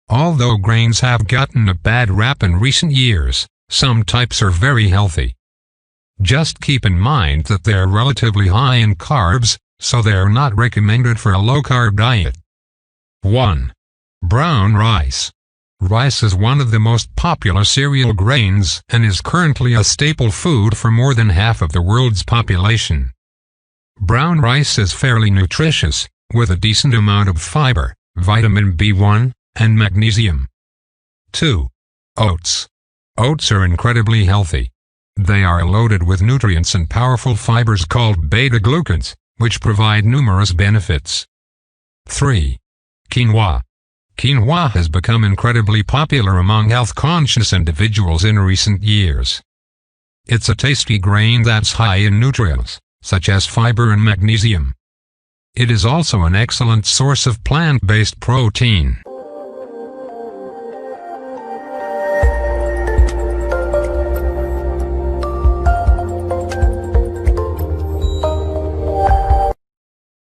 Although grains have gotten a bad rap in recent years, some types are very healthy. Just keep in mind that they are relatively high in carbs, so they are not recommended for a low-carb diet. 1. Brown rice. Rice is one of the most popular cereal grains and is currently a staple food for more than half of the world's population. Brown rice is fairly nutritious, with a decent amount of fiber, vitamin B1, and magnesium. 2. Oats. Oats are incredibly healthy. They are loaded with nutrients and powerful fibers called beta-glucans, which provide numerous benefits. 3. Quinoa. Quinoa has become incredibly popular among health-conscious individuals in recent years. It's a tasty grain that's high in nutrients, such as fiber and magnesium. It is also an excellent source of plant-based protein.